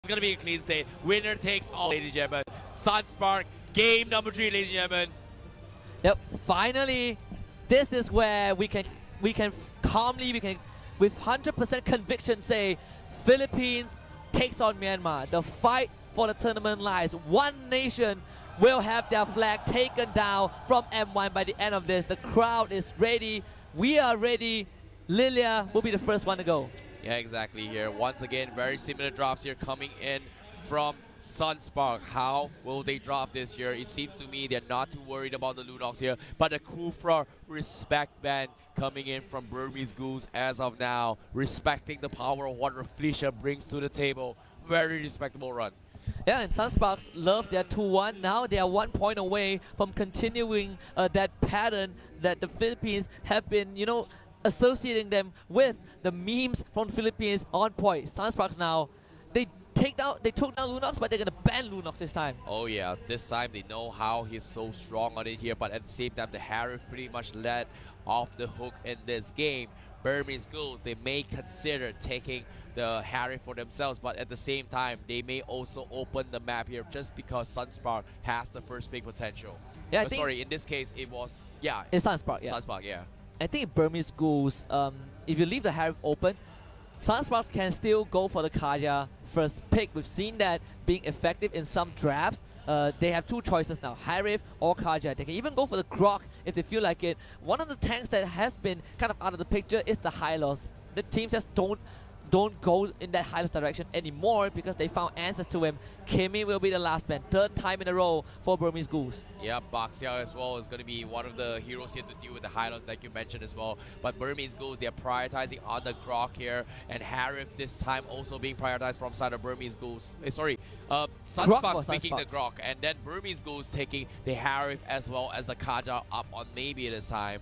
going to be a clean state. Winner takes all, ladies and gentlemen. Sunspark, game number 3, ladies and gentlemen. Yep, finally, this is where we can calmly, with 100% conviction say, Philippines takes on Myanmar. The fight for the tournament lies. One nation will have their flag taken down from M1 by the end of this. The crowd is ready. We are ready. Lilia will be the first one to go. Yeah, exactly here. Once again, very similar drops here coming in from Sunspark. How will they drop this here? It seems to me they're not too worried about the Lunox here, but the Kufra respect band coming in from Burmese Goose as of now, respecting the power of what Rafflesia brings to the table. Very respectable run. Yeah, and Sunsparks love their 2-1. Now they are 1 point away from continuing that pattern that the Philippines have been, associating them with the memes from the Philippines on point. Sunsparks now, they took down Lunox, but they're gonna ban Lunox this time. Oh yeah, this time they know how he's so strong on it here, but at the same time the Harif pretty much let off the hook in this game. Burmese Ghouls, they may consider taking the Harif for themselves, but at the same time they may also open the map here just because Sunspark has the first pick potential. Yeah, sorry, in this case it was, yeah. It's Sunspark, yeah. Sunspark, yeah. I think Burmese Ghouls, if you leave the Harif open, Sunsparks can still go for the Kaja first pick. We've seen that being effective in some drafts. They have two choices now, Harif or Kaja. They can even go for the Grok if they feel like it. One of the tanks that has been kind of out of the picture is the Hylos. The teams just don't go in that Hylos direction anymore because they found answers to him. Kimmy will be the last man, third time in a row for Burmese Ghouls. Yeah, Baxiao as well is going to be one of the heroes here to deal with the Highlands like you mentioned as well. But Burmese Ghouls, they are prioritizing on the Grok here, and Harif this time also being prioritized from side of Burmese Ghouls. Sunsparks picking the Grok, and then Burmese Ghouls taking the Harif as well as the Kaja up on maybe this time.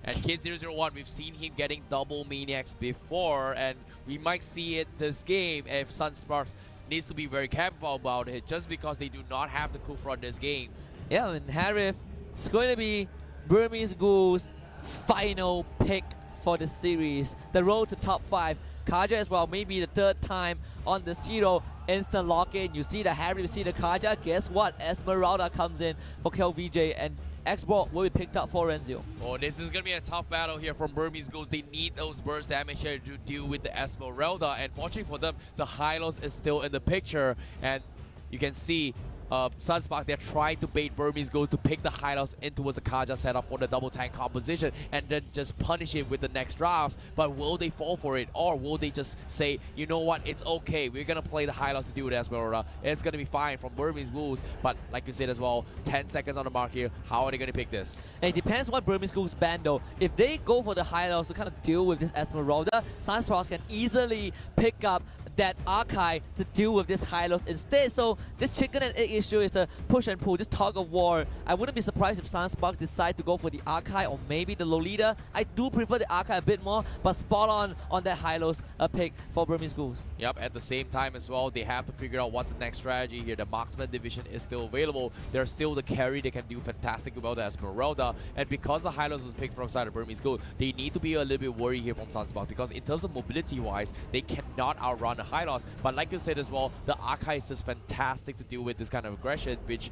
And Kid001, we've seen him getting double Maniacs before, and we might see it this game if Sunspark needs to be very careful about it just because they do not have the Kufra in this game. Yeah, and Harif, it's going to be Burmese Ghouls' final pick for the series. The road to top 5. Kaja as well, maybe the third time on the zero. Instant lock-in. You see the Harif, you see the Kaja. Guess what? Esmeralda comes in for KLVJ, and X-Ball will be picked up for Renzo. Oh, this is going to be a tough battle here from Burmese Ghouls. They need those burst damage here to deal with the Esmeralda. And fortunately for them, the Hylos is still in the picture. And you can see Sunspark, they're trying to bait Burmese Ghouls to pick the Hylos in towards the Kaja setup for the double tank composition and then just punish it with the next drafts. But will they fall for it, or will they just say, you know what, it's okay, we're gonna play the Hylos to deal with Esmeralda, it's gonna be fine from Burmese Ghouls. But like you said as well, 10 seconds on the mark here, how are they gonna pick this? And it depends what Burmese Ghouls ban though. If they go for the Hylos to kind of deal with this Esmeralda, Sunsparks can easily pick up that Archive to deal with this Hylos instead. So this chicken and egg issue is a push and pull, just tug of war. I wouldn't be surprised if Sunsparks decide to go for the Archive or maybe the Lolita. I do prefer the Archive a bit more, but spot on that Hylos pick for Burmese Ghouls. Yep, at the same time as well, they have to figure out what's the next strategy here. The Marksman division is still available. There's still the carry, they can do fantastic about the Esmeralda. And because the Hylos was picked from side of Burmese Ghouls, they need to be a little bit worried here from Sunspark because in terms of mobility wise, they cannot outrun the Hylos. But like you said as well, the Archive is just fantastic to deal with this kind of aggression, which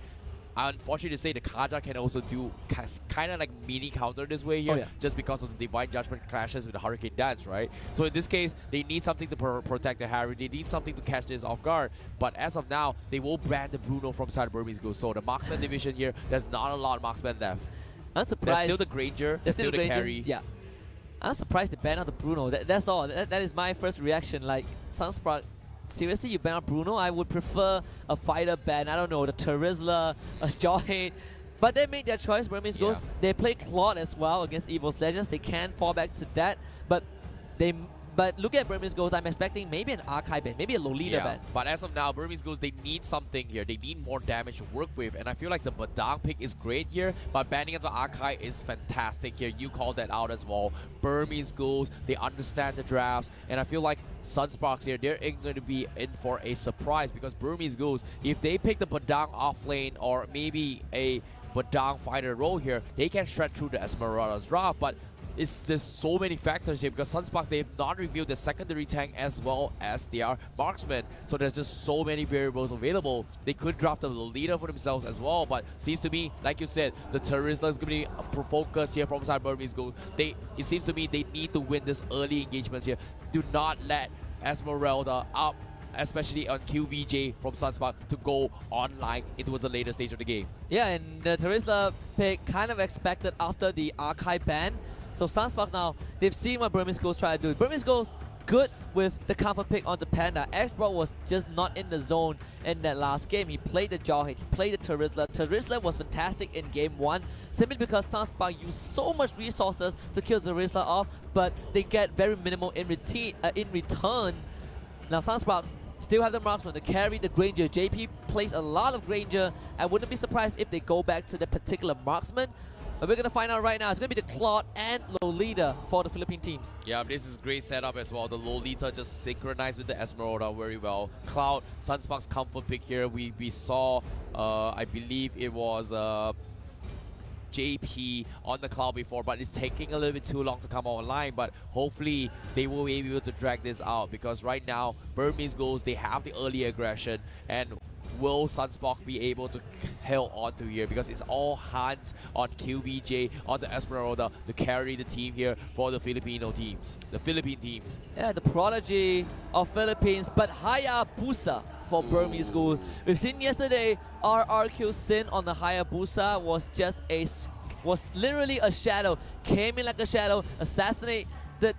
unfortunately to say the Kaja can also do kind of like mini counter this way here, just because of the Divine Judgment clashes with the Hurricane Dance, right? So in this case, they need something to protect the Harry, they need something to catch this off guard. But as of now, they will ban the Bruno from side of Burmese Ghouls. So the Marksman division here, there's not a lot of Marksman left. I'm surprised. There's still the Granger, there's still the carry. Yeah. I'm surprised they banned out the Bruno. That's all. That is my first reaction. Like, Sunspark, seriously, you ban out Bruno? I would prefer a fighter ban. I don't know, the Terizla, a Jawhead. But they made their choice. Burmese Ghouls, they play Claude as well against Evo's Legends. They can fall back to that. But look at Burmese Ghouls, I'm expecting maybe an Archive ban, maybe a Lolita ban. But as of now, Burmese Ghouls, they need something here. They need more damage to work with. And I feel like the Badang pick is great here, but banning of the Archive is fantastic here. You called that out as well. Burmese Ghouls, they understand the drafts. And I feel like Sunsparks here, they're going to be in for a surprise because Burmese Ghouls, if they pick the Badang off lane or maybe a Badang fighter role here, they can stretch through the Esmeralda's draft. But it's just so many factors here because Sunspark, they've not revealed the secondary tank as well as their marksman. So there's just so many variables available. They could drop the leader for themselves as well, but seems to me, like you said, the Terizla is going to be a focus here from side Burmese Ghost. It seems to me they need to win this early engagements here. Do not let Esmeralda up, especially on QVJ from Sunspark, to go online into the later stage of the game. Yeah, and the Terizla pick kind of expected after the Archive ban. So Sunsparks now, they've seen what Burmese Ghost try to do. Burmese Ghost good with the counter pick onto Panda. X-Bro was just not in the zone in that last game. He played the Jawhead, he played the Terizla. Terizla was fantastic in game 1 simply because Sunspark used so much resources to kill Terizla off, but they get very minimal in return. Now Sunsparks still have the marksman to carry the Granger. JP plays a lot of Granger. I wouldn't be surprised if they go back to the particular marksman. But we're going to find out right now. It's going to be the Claude and Lolita for the Philippine teams. Yeah, this is great setup as well. The Lolita just synchronized with the Esmeralda very well. Cloud, Sunspark's comfort pick here. We saw, I believe it was JP on the Cloud before, but it's taking a little bit too long to come online. But hopefully they will be able to drag this out because right now, Burmese Ghost, they have the early aggression, and will Sunspark be able to held on to here because it's all hands on QVJ, on the Esmeralda to carry the team here for the Filipino teams, the Philippine teams. Yeah, the prodigy of Philippines, but Hayabusa for Burmese Ghost. We've seen yesterday RRQ Sin on the Hayabusa was literally a shadow, came in like a shadow, assassinated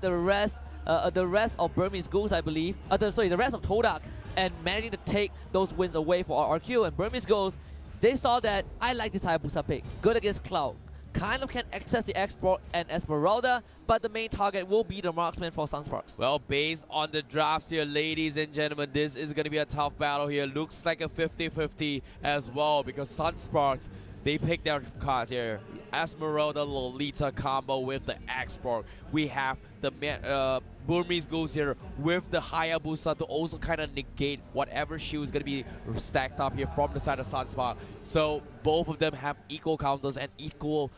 the rest of Burmese Ghost, I believe. The rest of Todak, and managing to take those wins away for RRQ. And Burmese Ghost, they saw that I like this Hayabusa pick. Good against Cloud. Kind of can access the Export and Esmeralda, but the main target will be the marksman for Sunsparks. Well, based on the drafts here, ladies and gentlemen, this is going to be a tough battle here. Looks like a 50-50 as well because Sunsparks, they pick their cards here. Esmeralda Lolita combo with the Export. We have the Burmese Ghost here with the Hayabusa to also kind of negate whatever shield is going to be stacked up here from the side of Sunspark. So both of them have equal counters and equal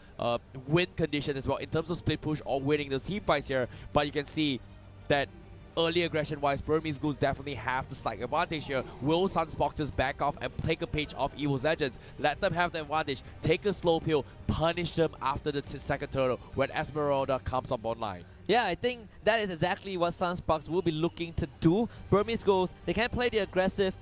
win condition as well in terms of split push or winning those team fights here. But you can see that early aggression-wise, Burmese Ghost definitely have the slight advantage here. Will Sunspark just back off and take a page off Evil's Legends? Let them have the advantage. Take a slow pill, punish them after the second turtle when Esmeralda comes up online. Yeah, I think that is exactly what Sunsparks will be looking to do. Burmese Ghost, they can play the aggressive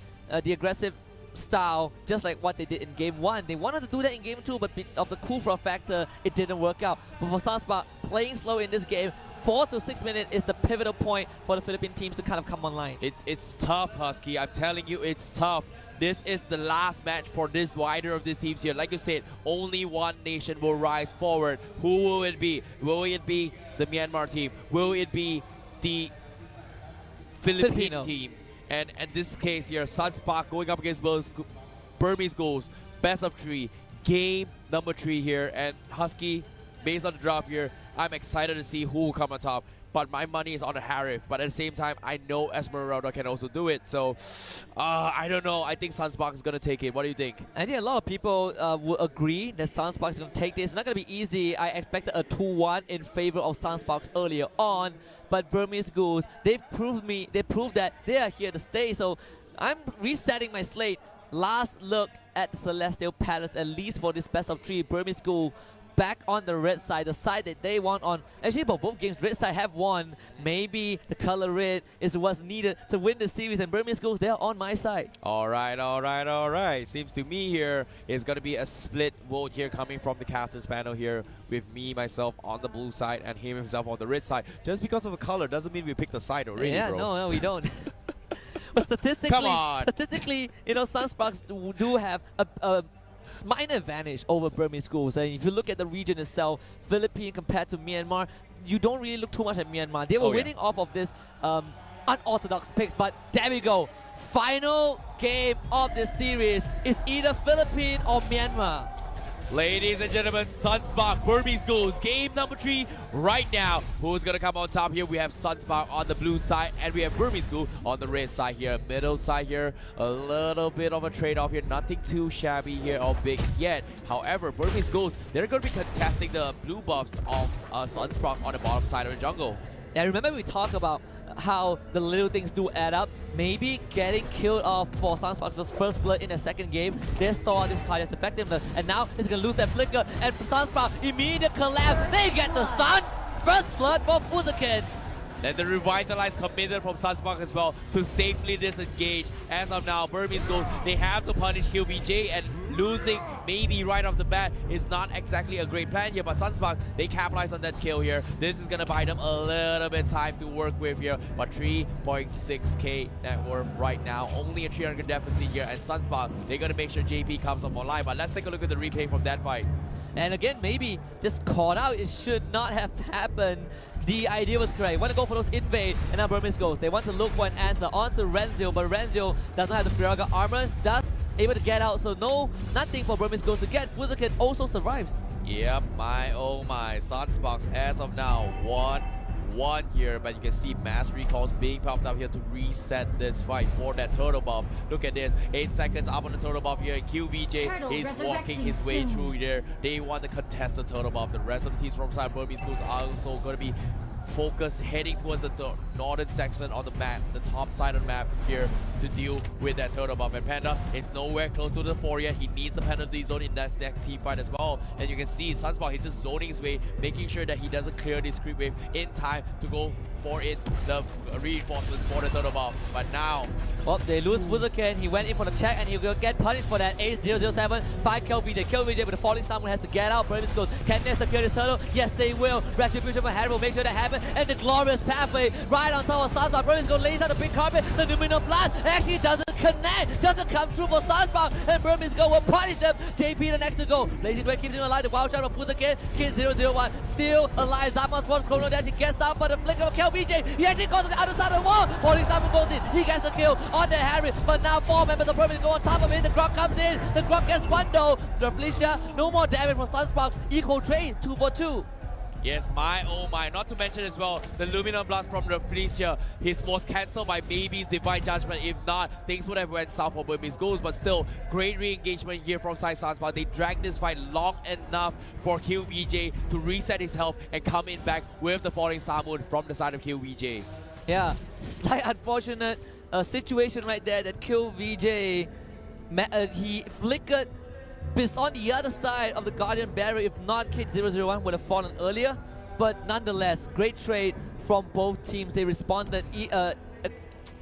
style just like what they did in game 1. They wanted to do that in game 2, but of the Kufra factor, it didn't work out. But for Sunspark, playing slow in this game, 4 to 6 minutes is the pivotal point for the Philippine teams to kind of come online. It's tough, Husky. I'm telling you, it's tough. This is the last match for this wider of these teams here. Like you said, only one nation will rise forward. Who will it be? Will it be the Myanmar team? Will it be the Filipino team? And in this case here, Sunspark going up against Burmese Ghost. Best of 3. Game number 3 here. And Husky, based on the draft here, I'm excited to see who will come on top. But my money is on the Harif. But at the same time, I know Esmeralda can also do it. So, I don't know. I think Sunspark is going to take it. What do you think? I think a lot of people will agree that Sunspark is going to take this. It's not going to be easy. I expected a 2-1 in favor of Sunsparks earlier on. But Burmese Ghost, they've proved that they are here to stay. So, I'm resetting my slate. Last look at the Celestial Palace, at least for this best of 3. Burmese Ghost back on the red side, the side that they won on. Actually, for both games, red side have won. Maybe the color red is what's needed to win the series, and Burmese Ghost, they're on my side. All right. Seems to me here is going to be a split vote here coming from the casters panel here with me, myself on the blue side and him himself on the red side. Just because of the color doesn't mean we pick the side already, yeah, bro. No, we don't. But statistically, you know, Sunsparks do have a minor advantage over Burmese Ghost. And if you look at the region itself, Philippines compared to Myanmar, you don't really look too much at Myanmar. They were winning off of this unorthodox picks, but there we go. Final game of this series is either Philippines or Myanmar. Ladies and gentlemen, Sunspark, Burmese Ghouls, game number 3 right now. Who's gonna come on top here? We have Sunspark on the blue side, and we have Burmese Ghoul on the red side here. Middle side here, a little bit of a trade-off here. Nothing too shabby here or big yet. However, Burmese Ghouls, they're gonna be contesting the blue buffs of Sunspark on the bottom side of the jungle. And remember we talked about how the little things do add up. Maybe getting killed off for Sunspark's first blood in the second game, they saw this card's effectiveness, and now he's gonna lose that flicker, and Sunspark immediate collapse. They get the stun. First blood for Fuzaken. There's a revitalized commitment from Sunspark as well to safely disengage. As of now, Burmese Ghouls, they have to punish QBJ, and losing maybe right off the bat is not exactly a great plan here, but Sunspark, they capitalize on that kill here. This is gonna buy them a little bit time to work with here, but 3.6k net worth right now, only a 300 deficit here, and Sunspark, they're gonna make sure JP comes up online, but let's take a look at the replay from that fight. And again, maybe just caught out. It should not have happened. The idea was correct. Want to go for those invade, and now Burmese Ghouls. They want to look for an answer onto Renzo, but Renzo does not have the Firaga armor. Does able to get out, so nothing for Burmese Ghouls to get. Fuzaken also survives. Yep, my oh my. Sunspark as of now, 1-1 here, but you can see mass recalls being popped up here to reset this fight for that turtle buff. Look at this, 8 seconds up on the turtle buff here. QVJ is walking his way through there. They want to contest the turtle buff. The rest of the teams from side Burmese Ghouls are also going to be focus heading towards the northern section on the map, the top side of the map here to deal with that turtle buff. And Panda, it's nowhere close to the 4 yet. He needs the penalty zone in that next team fight as well. And you can see Sunspark, he's just zoning his way, making sure that he doesn't clear this creep wave in time to go for it, the reinforcements for the turtle buff. But now, well, they lose Fuzaken. He went in for the check, and he will get punished for that. 8-0-0-7, 5 kill VJ. Kill VJ, but the falling star has to get out. Burmese Ghouls, can they secure the turtle? Yes, they will. Retribution for Harry will make sure that happens. And the glorious pathway right on top of Sunspark. Burmese Ghouls lays out the big carpet. The Numinal Blast actually doesn't connect, doesn't come through for Sunspark, and Burmese Ghouls will punish them. JP the next to go. Lazy Dwayne keeps him alive. The wild shot from Fuzaken. Kid 001 still alive. Zamas wants Chrono Dash. He gets out, but the flicker will kill VJ. He actually goes to the other side of the wall. Falling star goes in. He gets the kill on the Harry, but now 4 members of Burmese go on top of it. The Grok comes in. The Grok gets one though. The Felicia, no more damage from Sunspark's equal trade. 2 for 2. yes, my oh my. Not to mention as well, the Luminous Blast from the Felicia, his was cancelled by Baby's Divine Judgment. If not, things would have went south for Burmese Ghouls, but still, great re-engagement here from side Sunspark. They dragged this fight long enough for QVJ to reset his health and come in back with the Falling Star Moon from the side of QVJ. Yeah, slight unfortunate situation right there that killed VJ. He flickered on the other side of the Guardian Barrier. If not, Kid 001 would have fallen earlier. But nonetheless, great trade from both teams. They responded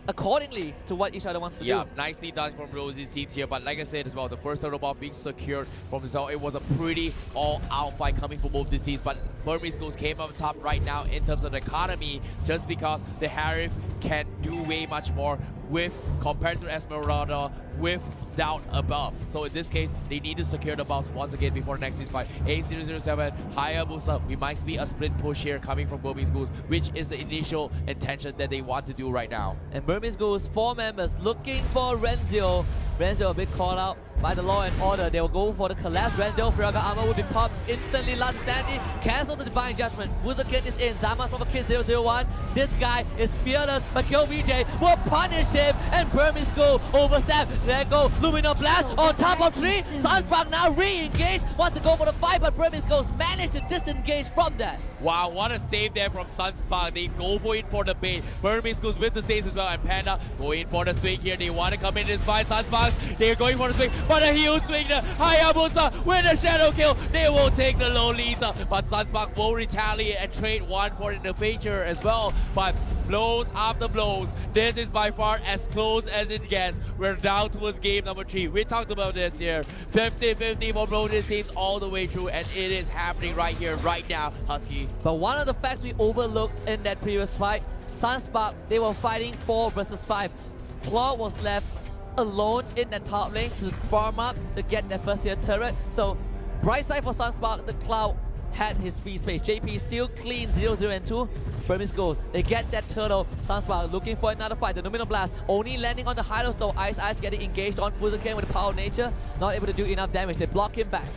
accordingly to what each other wants to do. Yeah, nicely done from Rosie's teams here. But like I said as well, the first turtle buff being secured from Zell, it was a pretty all-out fight coming from both these teams. But Burmese Ghouls came up top right now in terms of the economy, just because the Harif can do way much more with compared to Esmeralda with doubt above. So in this case, they need to secure the buffs once again before the next season fight. 8007, Hayabusa. We might see a split push here coming from Burmese Ghouls, which is the initial intention that they want to do right now. And Burmese Ghouls, 4 members looking for Renzo. Renzo a bit called out by the Law and Order. They will go for the collapse. Renzo, Firaga armor will be popped instantly. Last standing, cancel the Divine Judgment. Fuzaken is in. Zamas from a Kid 001. This guy is fearless, but Kill VJ will punish him. And Burmese Ghouls overstep. There go Luminous Blast on top of 3. Sunspark now re-engaged. Wants to go for the fight, but Burmese Ghouls managed to disengage from that. Wow, what a save there from Sunspark. They go for it for the bait. Burmese Ghouls with the saves as well, and Panda going for the swing here. They want to come in this fight. Sunspark, they're going for the swing, but a huge swing there. Hayabusa with a shadow kill. They will take the low Lisa, but Sunspark will retaliate and trade one for the feature as well. But blows after blows, this is by far as close as it gets. We're down towards game number 3. We talked about this here. 50-50 for both these teams all the way through, and it is happening right here, right now, Husky. But one of the facts we overlooked in that previous fight, Sunspark, they were fighting 4 versus 5. Claw was left alone in the top lane to farm up to get that first tier turret. So bright side for Sunspark, the Cloud had his free space. JP still clean 0, 0, and 2. Burmese Ghouls, they get that turtle. Sunspark looking for another fight. The Numinal Blast only landing on the Hylos though. Ice getting engaged on Fuzaken with the power of nature. Not able to do enough damage. They block him back.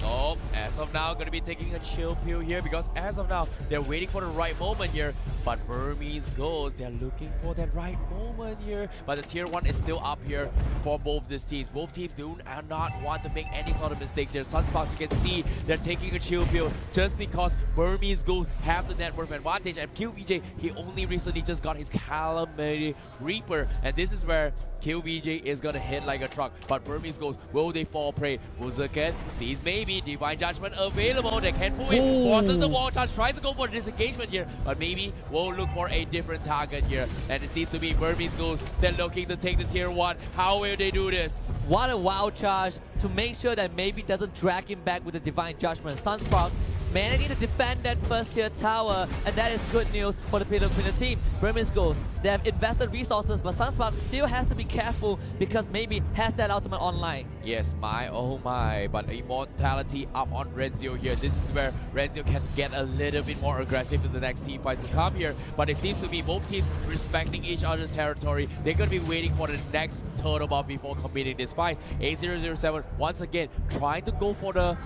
Oh, as of now, going to be taking a chill pill here because as of now, they're waiting for the right moment here. But Burmese Ghosts, they're looking for that right moment here. But the tier 1 is still up here for both these teams. Both teams do not want to make any sort of mistakes here. Sunsparks, you can see they're taking a chill pill just because Burmese Ghosts have the net worth advantage. And QVJ, he only recently just got his Calamity Reaper. And this is where QVJ is gonna hit like a truck, but Burmese Ghosts, will they fall prey? Wuzuken sees maybe Divine Judgment available. They can pull it, forces the wall charge, tries to go for disengagement here, but maybe will look for a different target here. And it seems to be Burmese Ghosts, they're looking to take the tier 1. How will they do this? What a wild charge to make sure that maybe doesn't drag him back with the Divine Judgment. Sunspark managing to defend that first tier tower, and that is good news for the Filipino team. Burmese Ghosts, they have invested resources, but Sunspark still has to be careful because maybe has that ultimate online. Yes, my oh my, but Immortality up on Renzio here. This is where Renzio can get a little bit more aggressive to the next team fight to come here, but it seems to be both teams respecting each other's territory. They're going to be waiting for the next turtle buff before competing this fight. A007 once again trying to go for the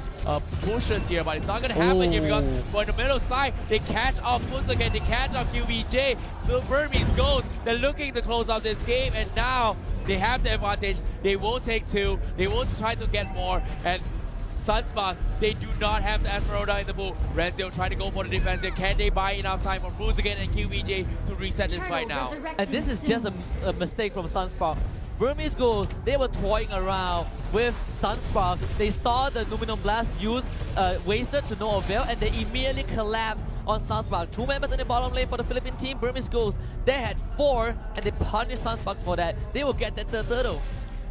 pushes here, but it's not going to happen here because for the middle side, they catch off Wuzuken, they catch off QVJ. So Burmese Ghosts, they're looking to close out this game, and now they have the advantage. They will take 2, they will try to get more, and Sunsparks, they do not have the Esmeralda in the pool. Renzio trying to go for the defense here. Can they buy enough time for Wuzuken and QVJ to reset this right now? And this is just a mistake from Sunspark. Burmese Ghosts, they were toying around with Sunspark. They saw the Luminum Blast used, wasted to no avail, and they immediately collapsed on Sunspark. 2 members in the bottom lane for the Philippine team. Burmese Ghosts, they had 4, and they punished Sunsparks for that. They will get that third turtle.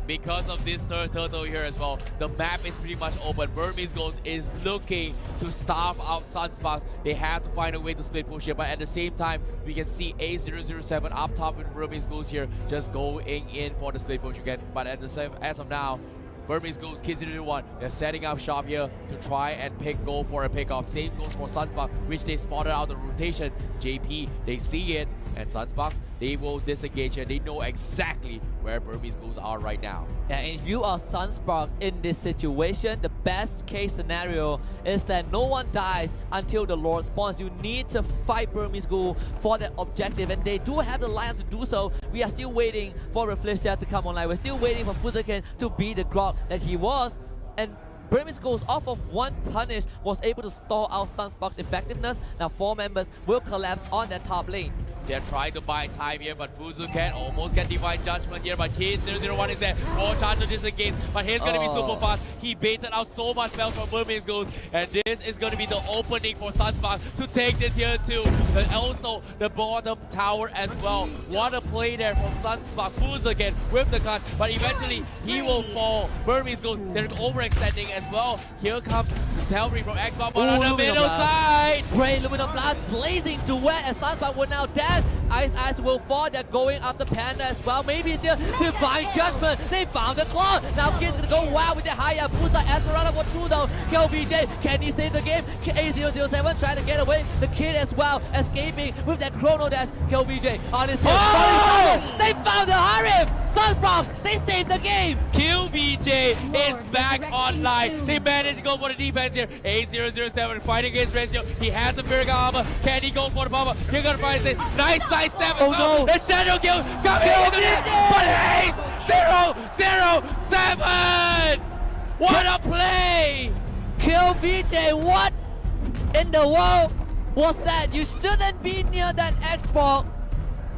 Because of this third turtle here as well, the map is pretty much open. Burmese Ghosts is looking to starve out Sunsparks. They have to find a way to split push here, but at the same time, we can see A007 up top with Burmese Ghosts here just going in for the split push again. But at the same, as of now, Burmese Ghosts, Kid001, they're setting up shop here to try and go for a pickoff. Same goes for Sunsparks, which they spotted out the rotation. JP, they see it, and Sunsparks, they will disengage here. They know exactly where Burmese Ghosts are right now. Yeah, and if you are Sunsparks in this situation, the best case scenario is that no one dies until the Lord spawns. You need to fight Burmese Ghosts for that objective, and they do have the lineup to do so. We are still waiting for Reflecia to come online. We're still waiting for Wuzuken to be the Grok that he was, and Burmese Ghosts off of 1 punish was able to stall out Sunspark's effectiveness. Now 4 members will collapse on that top lane. They're trying to buy time here, but Wuzuken almost get Divine Judgment here, but Kid001 is there. Wall charge to disengage, but he's going to be super fast. He baited out so much spells from Burmese Ghosts, and this is going to be the opening for Sunsparks to take this tier 2. And also the bottom tower as well. What a play there from Sunsparks. Wuzuken with the gun, but eventually he will fall. Burmese Ghosts, they're overextending as well. Here comes the Salary from Xbox on the middle side. Great Luminum Blast blazing to wet, and Sunspark will now dash. Ice will fall. They're going after Panda as well. Maybe it's here. Divine Judgment. They found the claw. Now Kid's gonna go wild with the Hayabusa. Esmeralda for 2 though. KLBJ, can he save the game? A007 trying to get away. The Kid as well, escaping with that Chrono Dash. KLBJ on his tail. They found the Harem. Sunsparks, they saved the game. QVJ is back online. They managed to go for the defense here. A007 fighting against Renzio. He has the Virga armor. Can he go for the bomber? You're gonna find it. Nice side step. Oh no. The shadow kill coming into there. But A007. What a play. KLBJ, what in the world was that? You shouldn't be near that Xbox.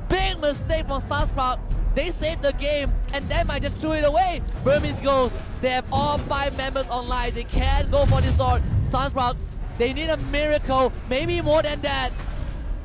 Big mistake from Sunspark. They saved the game, and they might just throw it away. Burmese Ghosts, they have all 5 members online. They can't go for this Lord. Sunspark, they need a miracle, maybe more than that.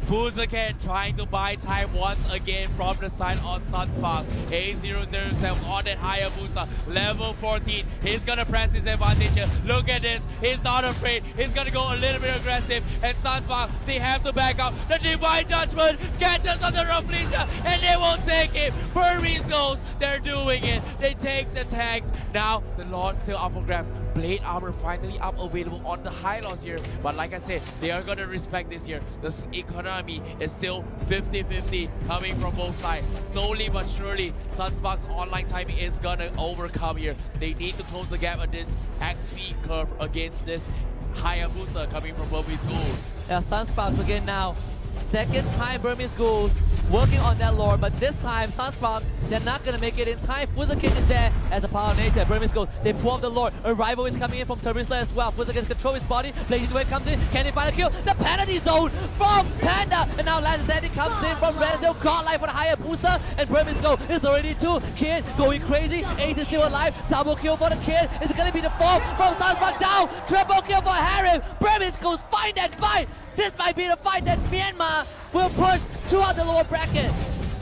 Wuzuken trying to buy time once again from the side on Sunspark. A007 on that Hayabusa, level 14. He's gonna press his advantage here. Look at this. He's not afraid. He's gonna go a little bit aggressive. And Sunspark, they have to back up. The Divine Judgment catches on the Reflecia, and they won't take it. Burmese Ghosts, they're doing it. They take the tags. Now the Lord still up for grabs. Blade Armor finally up available on the Hylos here. But like I said, they are going to respect this here. The economy is still 50-50 coming from both sides. Slowly but surely, Sunspark's online timing is going to overcome here. They need to close the gap on this XP curve against this Hayabusa coming from Burmese Ghouls. Sunsparks again now. Second time Burmese Ghouls working on that Lord, but this time Sunsparks, they're not gonna make it in time. Fuzzakin is there as a power nature. Burmese Ghouls, they pull off the Lord. A rival is coming in from Turbisler as well. Fuzzakin control his body. Blazing Wave comes in. Can they find a kill? The penalty zone from Panda. And now Lazzaretti comes in from Renazel. Godlike for the Hayabusa. And Burmese Ghoul is already 2. Kid going crazy. Ace is still alive. Double kill for the Kid. Is it gonna be the 4th from Sunspark down? Triple kill for Harry. Burmese Ghouls find that fight. This might be the fight that Myanmar will push throughout the lower bracket.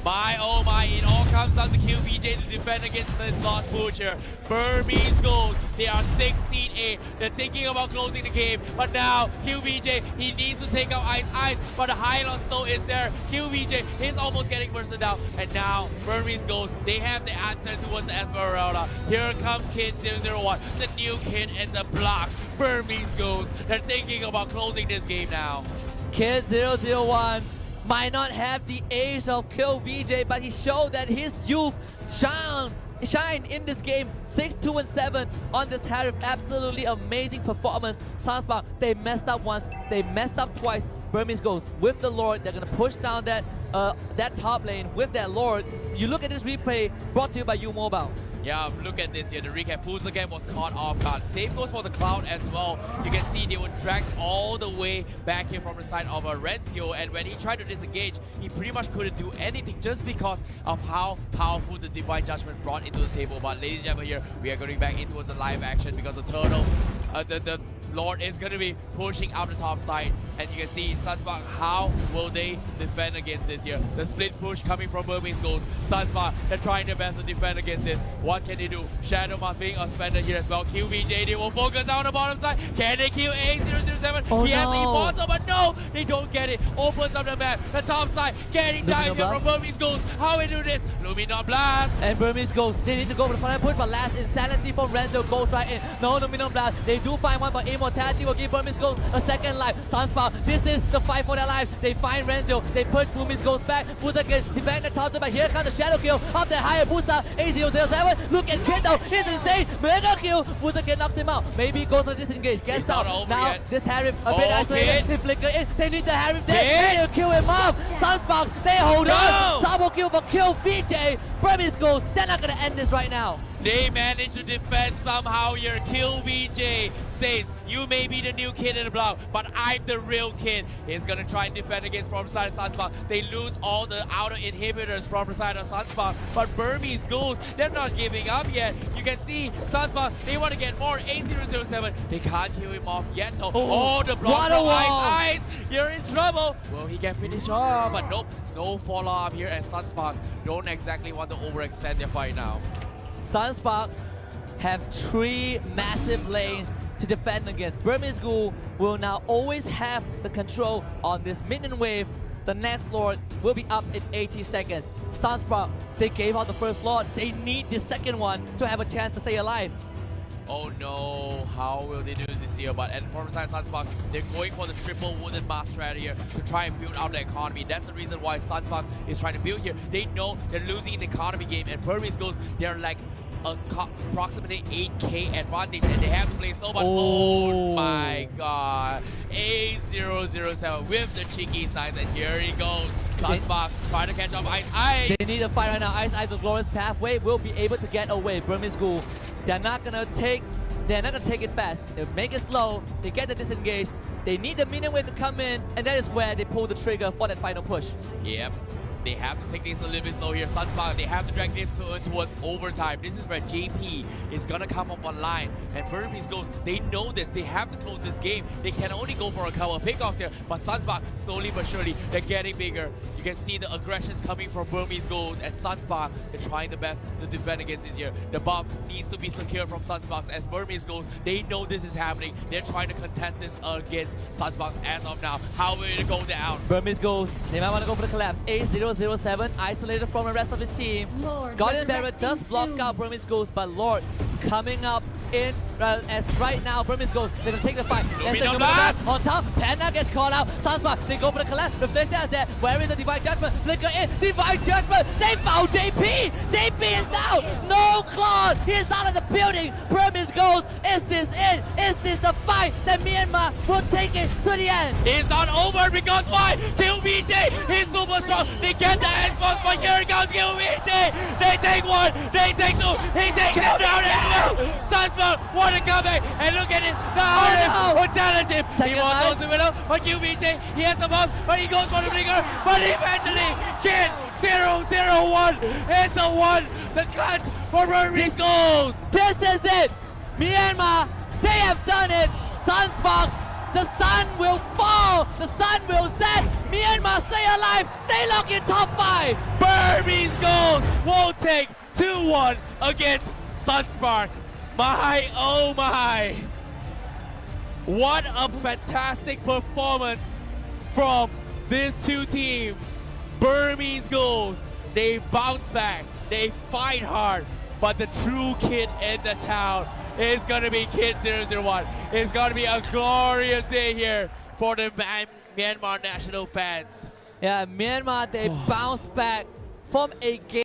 My oh my, it all comes down to QVJ to defend against this Lost Butcher. Burmese Ghouls, they are 16-8. They're thinking about closing the game, but now QVJ, he needs to take out Ice, but the Hylos still is there. QVJ is almost getting bursted down, and now Burmese Ghouls, they have the answer towards the Esmeralda. Here comes Kid 001, the new kid in the block. Burmese Ghouls, they're thinking about closing this game now. Kid 001 might not have the age of Kill VJ, but he showed that his youth shine in this game. 6-2-7 on this Harif. Absolutely amazing performance. Sunspark, they messed up once, they messed up twice. Burmese Ghouls with the Lord, they're gonna push down that top lane with that Lord. You look at this replay brought to you by U-Mobile. Yeah, look at this here. The recap. Fuzzakin was caught off guard. Same goes for the Cloud as well. You can see they were dragged all the way back here from the side of Rencio, and when he tried to disengage, he pretty much couldn't do anything just because of how powerful the Divine Judgment brought into the table. But ladies and gentlemen, here we are going back into a live action because the Turtle, the Lord is going to be pushing out the top side, and you can see Sunspark, how will they defend against this here? The split push coming from Burmese Ghouls. Sunspark, they're trying their best to defend against this. What can they do? Shadow Mask being suspended here as well. QVJ, they will focus on the bottom side. Can they kill A007? Oh, he has the no. Immortal, but no, they don't get it. Opens up the map. The top side getting down here from Burmese Ghouls. How we do this? Luminon Blast. And Burmese Ghouls, they need to go for the front push, but last Insanity from Renzo goes right in. No Luminon Blast. They do find one, but Immortality will give Burmese Ghouls a second life. Sunspark, this is the fight for their lives. They find Renzo, they push Burmese Ghouls back. Fuzzakin defend the top side, but here comes the shadow kill of the Hayabusa. A007, look at Kendo, he's insane. Mega kill. Fuzzakin knocks him out. Maybe goes on disengage, gets out. Now yet. this Harif a bit isolated. They flicker in. They need the Harif Kid. dead. They kill him off. Sunspark, they hold on. Double kill for Kill VJ. Burmese Ghouls, they're not gonna end this right now. They managed to defend somehow here. Kill VJ says, you may be the new kid in the block, but I'm the real kid. He's gonna try and defend against from the side of Sunspark. They lose all the outer inhibitors from the side of Sunspark, but Burmese Ghouls, they're not giving up yet. You can see Sunspark, they want to get more. A007, they can't kill him off yet though. Oh, the block from Ice. You're in trouble. Will he get finished off? But nope, no follow up here, and Sunsparks don't exactly want to overextend their fight now. Sunsparks have 3 massive lanes to defend against. Burmese Ghoul will now always have the control on this minion wave. The next Lord will be up in 80 seconds. Sunspark, they gave out the first Lord. They need the second one to have a chance to stay alive. Oh no, how will they do this here? But and from the side of Sunspark, they're going for the triple wounded mass strategy here to try and build out the economy. That's the reason why Sunspark is trying to build here. They know they're losing in the economy game, and Burmese Ghouls, they're like approximately 8k advantage, and they have to play slow, but oh my god. A007 with the cheeky snipe, and here he goes. Sunspark trying to catch up Ice. They need a fight right now. Ice, the glorious pathway will be able to get away. Burmese Ghoul, they're not gonna take it fast. They make it slow. They get the disengage. They need the minion wave to come in, and that is where they pull the trigger for that final push. Yep. They have to take things a little bit slow here. Sunspark, they have to drag this towards overtime. This is where JP is gonna come up online. And Burmese Ghouls, they know this. They have to close this game. They can only go for a couple of pickoffs here. But Sunspark, slowly but surely, they're getting bigger. You can see the aggressions coming from Burmese Ghouls, and Sunspark, they're trying the best to defend against this here. The buff needs to be secure from Sunspark, as Burmese Ghouls, they know this is happening. They're trying to contest this against Sunspark as of now. How will it go down? Burmese Ghouls, they might want to go for the collapse. A007 isolated from the rest of his team. Lord Guardian Barrier resurrecting does block soon. out Burmese Ghouls, but Lord coming up in as right now Burmese goes. They're gonna take the fight. Lumi Enter down Lumi back. back on top. Panda gets called out. Sunspark, they go for the collapse. The Flash is there. Where is the Divine Judgment? Flicker in. Divine Judgment. They found JP. JP is down. No Claude. He's out of the building. Burmese goes. Is this it? Is this the fight that Myanmar will take it to the end? It's not over because why? QBJ, he's super strong. They get the Xbox, but here comes QBJ. They take one, they take two, he takes it down as well. Sunspark want to come back and look at it. The Harlem will challenge him. He Second wants life. those winner, but QBJ, he has the bomb, but he goes for the bigger, but eventually can 0-0-1. It's the one, the clutch for Burmese goals. This is it! Myanmar, they have done it! Sunsparks, the sun will fall! The sun will set! Myanmar stay alive! They lock in top 5! Burmese gold will take 2-1 against Sunspark. My, oh my. What a fantastic performance from these two teams. Burmese goals, they bounce back, they fight hard, but the true kid in the town is gonna be Kid 001. It's gonna be a glorious day here for the Myanmar national fans. Yeah, Myanmar, they bounce back from a game.